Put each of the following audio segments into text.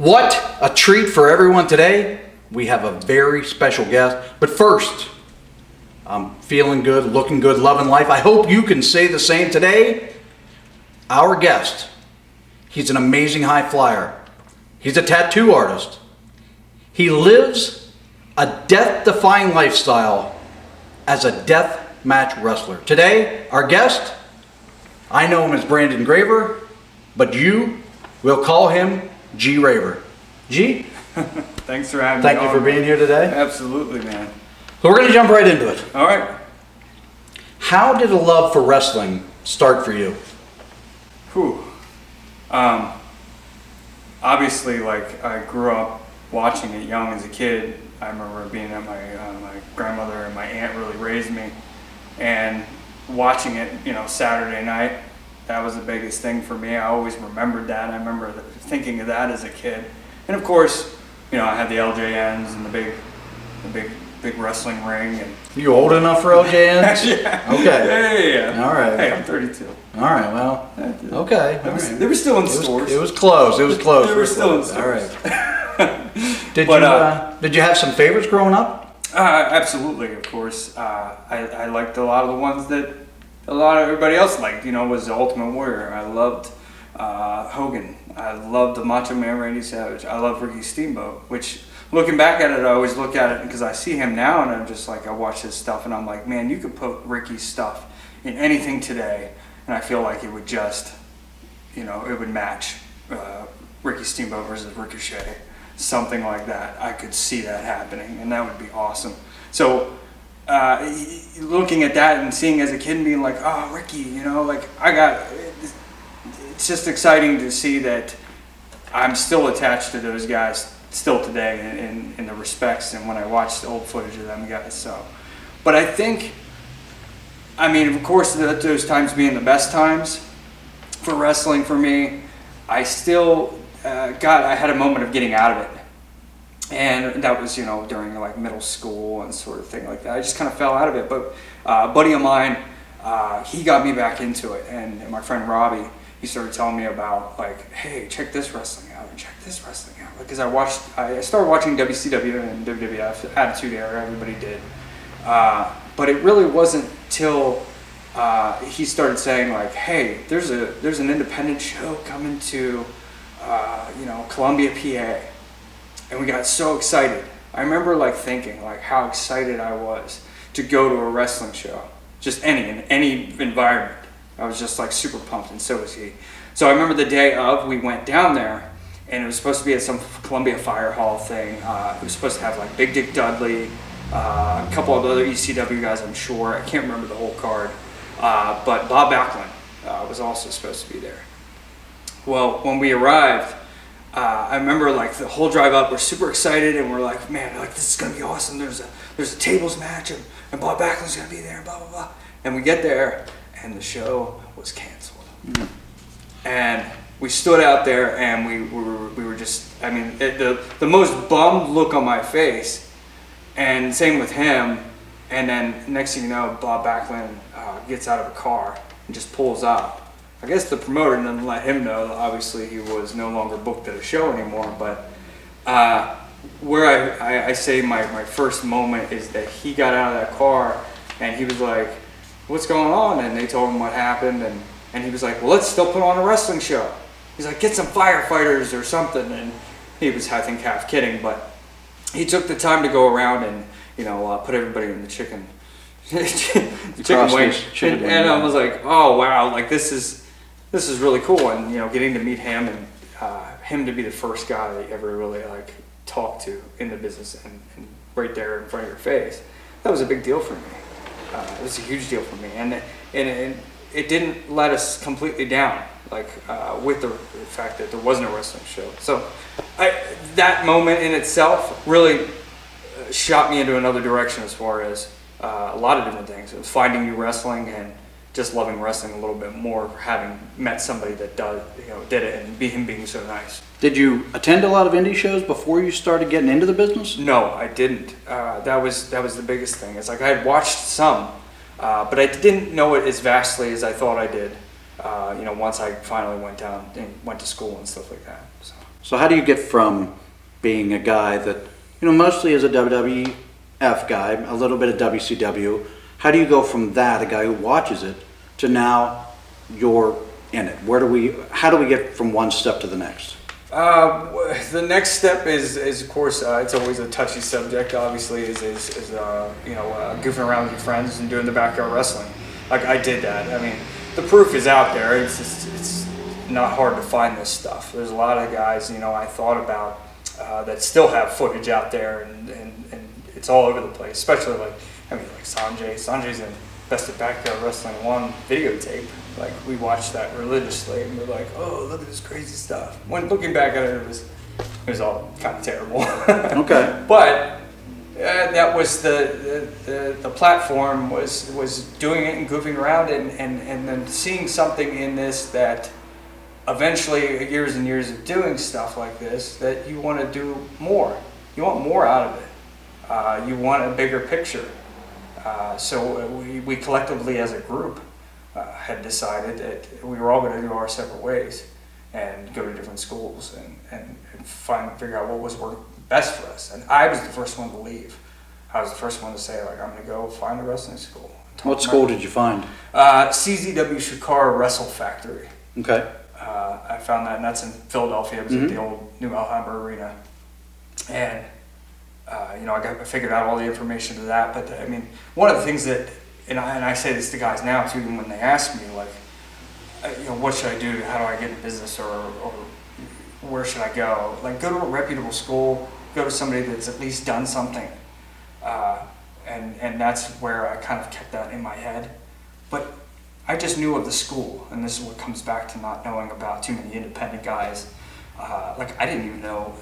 What a treat for everyone today. We have a very special guest. But first, I'm feeling good, looking good, loving life. I hope you can say the same today. Our guest, he's an amazing high flyer. He's a tattoo artist. He lives a death-defying lifestyle as a deathmatch wrestler. Today, our guest, I know him as Brandon Graver, but you will call him G-Raver. G? Thanks for having me. Thank you for being here today. Absolutely, man. So we're going to jump right into it. All right. How did a love for wrestling start for you? Whew. Obviously, like, I grew up watching it young as a kid. I remember being at my grandmother and my aunt really raised me, and watching it, Saturday night. That was the biggest thing for me. I always remembered that. I remember thinking of that as a kid. And of course, I had the LJNs and the big wrestling ring. And You old enough for LJNs? yeah. Okay. Yeah. All right. Hey, I'm 32. All right. Well. Okay. All right. They were still in stores. It was close. It was close. They were still in stores. All right. Did you have some favorites growing up? Absolutely, of course. I liked a lot of the ones that a lot of everybody else liked. Was the Ultimate Warrior. I loved Hogan. I loved the Macho Man Randy Savage. I loved Ricky Steamboat, which, looking back at it, I always look at it because I see him now and I'm just like, I watch his stuff and I'm like, man, you could put Ricky's stuff in anything today and I feel like it would just, it would match Ricky Steamboat versus Ricochet, something like that. I could see that happening and that would be awesome. So looking at that and seeing as a kid and being like, oh, Ricky, it's just exciting to see that I'm still attached to those guys still today in the respects and when I watch the old footage of them guys. So, but I think, of course, those times being the best times for wrestling for me, I still I had a moment of getting out of it. And that was, during like middle school and sort of thing like that. I just kind of fell out of it. But a buddy of mine, he got me back into it. And my friend Robbie, he started telling me about like, hey, check this wrestling out and check this wrestling out. Because I started watching WCW and WWF, Attitude Era, everybody did. But it really wasn't till he started saying like, hey, there's an independent show coming to, Columbia, PA. And we got so excited. I remember like thinking like how excited I was to go to a wrestling show, just in any environment. I was just like super pumped, and so was he. So I remember the day of, we went down there, and it was supposed to be at some Columbia Fire Hall thing. It was supposed to have like Big Dick Dudley, a couple of other ECW guys, I'm sure. I can't remember the whole card. But Bob Backlund was also supposed to be there. Well, when we arrived, I remember like the whole drive up, we're super excited and we're like, man, like this is gonna be awesome. There's a tables match and Bob Backlund's gonna be there and blah blah blah. And we get there and the show was canceled. Mm-hmm. And we stood out there and we were just, the most bummed look on my face. And same with him. And then next thing you know, Bob Backlund gets out of a car and just pulls up. I guess the promoter didn't let him know that obviously he was no longer booked at a show anymore, but where I say my first moment is that he got out of that car and he was like, what's going on? And they told him what happened and he was like, well, let's still put on a wrestling show. He's like, get some firefighters or something. And he was, I think, half kidding, but he took the time to go around and, put everybody in the chicken wing. And I was like, oh wow, like this is really cool, and getting to meet him and him to be the first guy that you ever really like talked to in the business and right there in front of your face, that was a big deal for me. It was a huge deal for me, and it didn't let us completely down, like with the fact that there wasn't a wrestling show. So that moment in itself really shot me into another direction as far as a lot of different things. It was finding new wrestling and just loving wrestling a little bit more, having met somebody that did it, and him being so nice. Did you attend a lot of indie shows before you started getting into the business? No, I didn't. That was the biggest thing. It's like I had watched some, but I didn't know it as vastly as I thought I did. Once I finally went down and went to school and stuff like that. So. So how do you get from being a guy that, mostly is a WWF guy, a little bit of WCW, how do you go from that, a guy who watches it, to now you're in it? How do we get from one step to the next? The next step is of course, it's always a touchy subject. Obviously, is goofing around with your friends and doing the backyard wrestling. Like I did that. I mean, the proof is out there. It's not hard to find this stuff. There's a lot of guys, I thought about that still have footage out there, and it's all over the place. Especially like Sanjay. Sanjay's in Best of Backyard Wrestling 1 videotape. Like we watched that religiously, and we're like, oh, look at this crazy stuff. When looking back at it, it was all kind of terrible. Okay. But that was the platform was doing it and goofing around and then seeing something in this that eventually years and years of doing stuff like this that you want to do more. You want more out of it. You want a bigger picture. So we collectively as a group had decided that we were all going to go our separate ways and go to different schools and figure out what was best for us. And I was the first one to leave. I was the first one to say, like, I'm going to go find a wrestling school. What school did you find? CZW Shikara Wrestle Factory. Okay. I found that, and that's in Philadelphia. It was at the old New Alhambra Arena. And I figured out all the information to that. But I mean, one of the things that, and I say this to guys now too, when they ask me like, what should I do? How do I get in business, or where should I go? Like, go to a reputable school. Go to somebody that's at least done something. And that's where I kind of kept that in my head. But I just knew of the school, and this is what comes back to not knowing about too many independent guys. Like I didn't even know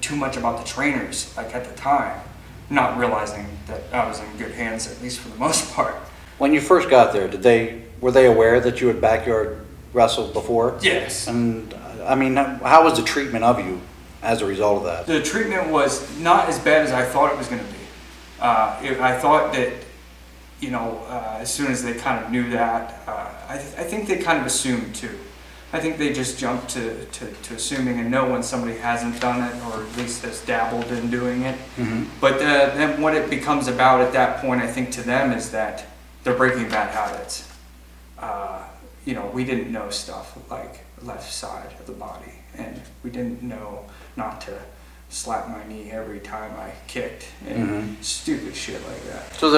too much about the trainers, like at the time, not realizing that I was in good hands, at least for the most part. When you first got there, were they aware that you had backyard wrestled before? Yes. And I mean, how was the treatment of you as a result of that? The treatment was not as bad as I thought it was going to be. I thought that, as soon as they kind of knew that, I think they kind of assumed too. I think they just jumped to assuming and know when somebody hasn't done it, or at least has dabbled in doing it. Mm-hmm. But then what it becomes about at that point, I think to them, is that they're breaking bad habits. We didn't know stuff like left side of the body, and we didn't know not to slap my knee every time I kicked, and stupid shit like that. So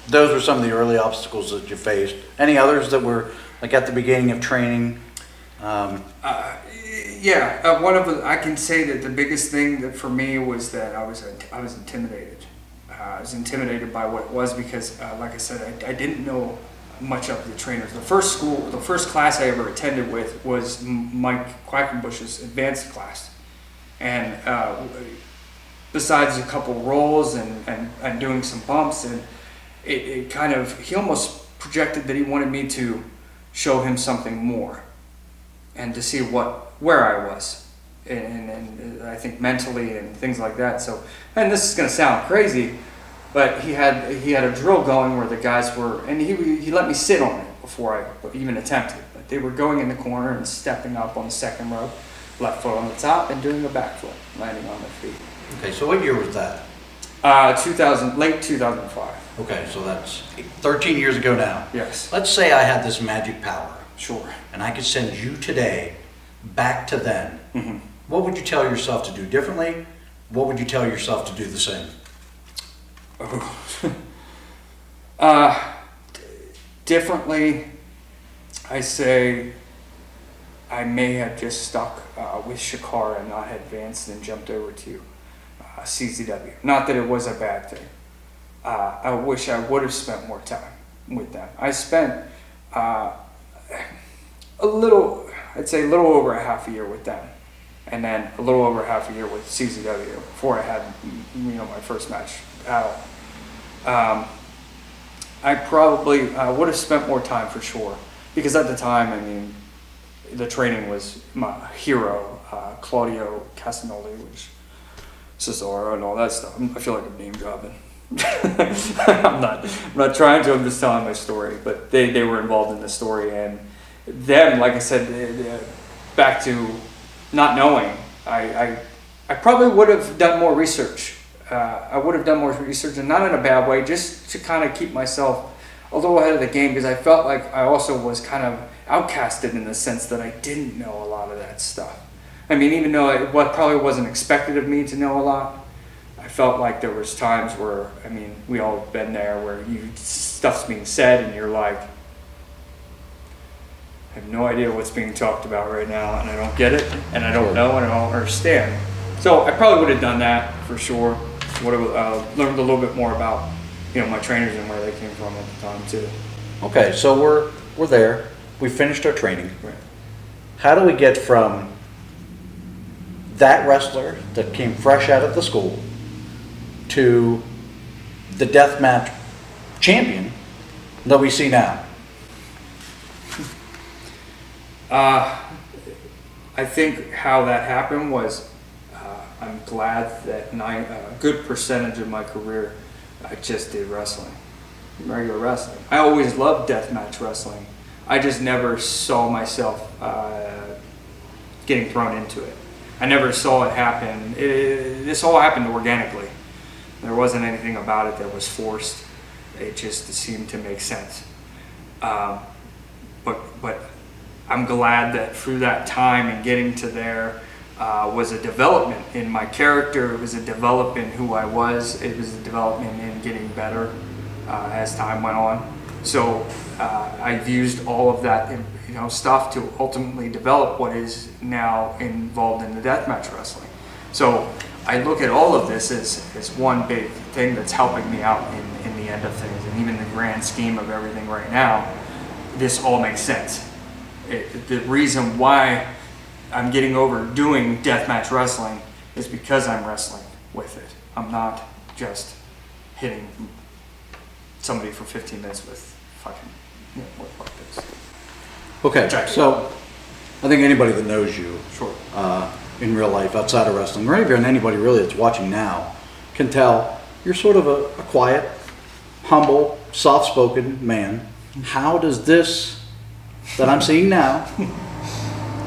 those were some of the early obstacles that you faced. Any others that were like at the beginning of training? One of I can say that the biggest thing that for me was that I was intimidated. I was intimidated by what it was because, like I said, I didn't know much of the trainers. The first class I ever attended with was Mike Quackenbush's advanced class, and besides a couple rolls and doing some bumps, and it kind of, he almost projected that he wanted me to show him something more, and to see where I was, and I think mentally and things like that. So, and this is going to sound crazy, but he had a drill going where the guys were, and he let me sit on it before I even attempted. But they were going in the corner and stepping up on the second rope, left foot on the top, and doing a back flip, landing on their feet. Okay, so what year was that? Late 2005. Okay, so that's 13 years ago now. Yes. Let's say I had this magic power. Sure. And I could send you today back to then. Mm-hmm. What would you tell yourself to do differently? What would you tell yourself to do the same? Differently, I say I may have just stuck with Shikara and not advanced and jumped over to CZW. Not that it was a bad thing. I wish I would have spent more time with them. I spent a little over a half a year with them, and then a little over half a year with CZW before I had my first match battle. I probably would have spent more time for sure, because at the time, the training was my hero, Claudio Castagnoli, which Cesaro and all that stuff. I feel like I'm name dropping. I'm not trying to. I'm just telling my story. But they were involved in the story, and them, like I said, back to not knowing. I probably would have done more research. I would have done more research, and not in a bad way, just to kind of keep myself a little ahead of the game, because I felt like I also was kind of outcasted in the sense that I didn't know a lot of that stuff. I mean, even though it probably wasn't expected of me to know a lot, I felt like there was times where, I mean, we all have been there, where stuff's being said and you're like, I have no idea what's being talked about right now, and I don't get it, and I don't know, and I don't understand. So I probably would have done that for sure. Would have learned a little bit more about, my trainers and where they came from at the time too. Okay, so we're there. We finished our training. Right. How do we get from that wrestler that came fresh out of the school to the deathmatch champion that we see now? I think how that happened was, I'm glad that a good percentage of my career I just did wrestling, regular wrestling. I always loved deathmatch wrestling. I just never saw myself getting thrown into it. I never saw it happen. This all happened organically. There wasn't anything about it that was forced. It just seemed to make sense. But I'm glad that through that time and getting to there was a development in my character. It was a development in who I was. It was a development in getting better as time went on. So I've used all of that stuff to ultimately develop what is now involved in the deathmatch wrestling. So I look at all of this as one big thing that's helping me out in the end of things. And even the grand scheme of everything right now, this all makes sense. The reason why I'm getting over doing deathmatch wrestling is because I'm wrestling with it. I'm not just hitting somebody for 15 minutes with fucking like this. Okay, so I think anybody that knows you Sure. In real life outside of wrestling, or even anybody really that's watching now, can tell you're sort of a quiet, humble, soft-spoken man. How does this that I'm seeing now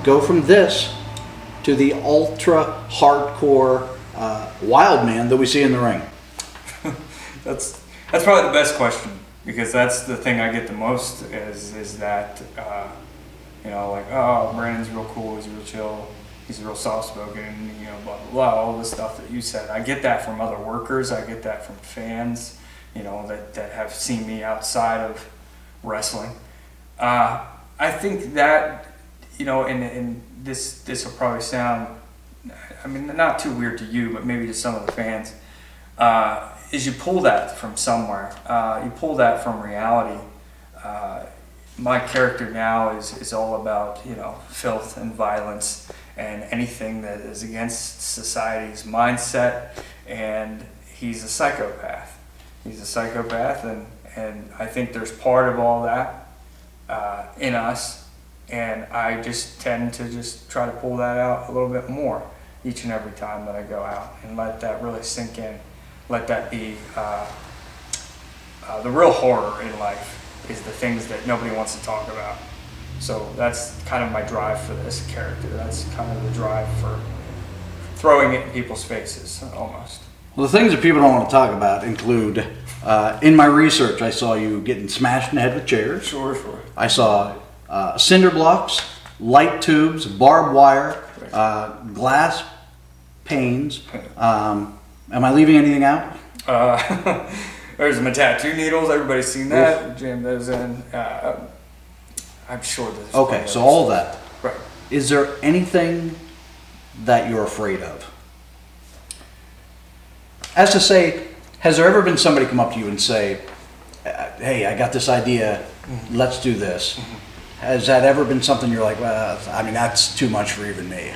go from this to the ultra hardcore wild man that we see in the ring? That's probably the best question, because that's the thing I get the most is that like, oh, Brandon's real cool, he's real chill, he's real soft spoken, blah blah blah, all the stuff that you said. I get that from other workers, I get that from fans, that have seen me outside of wrestling. I think that, and this will probably sound, not too weird to you, but maybe to some of the fans, is you pull that from somewhere. You pull that from reality. My character now is all about, filth and violence and anything that is against society's mindset, and he's a psychopath. He's a psychopath, and I think there's part of all that in us, and I just tend to just try to pull that out a little bit more each and every time that I go out, and let that really sink in. Let that be the real horror in life, is the things that nobody wants to talk about. So that's kind of my drive for this character. That's kind of the drive for throwing it in people's faces, almost. Well, the things that people don't want to talk about include, in my research, I saw you getting smashed in the head with chairs. Sure. I saw cinder blocks, light tubes, barbed wire, glass panes. Am I leaving anything out? There's my tattoo needles. Everybody's seen that. Jammed those in. I'm sure there's... Okay, so all that. Right. Is there anything that you're afraid of? As to say, has there ever been somebody come up to you and say, hey, I got this idea, let's do this? Has that ever been something you're like, well, that's too much for even me?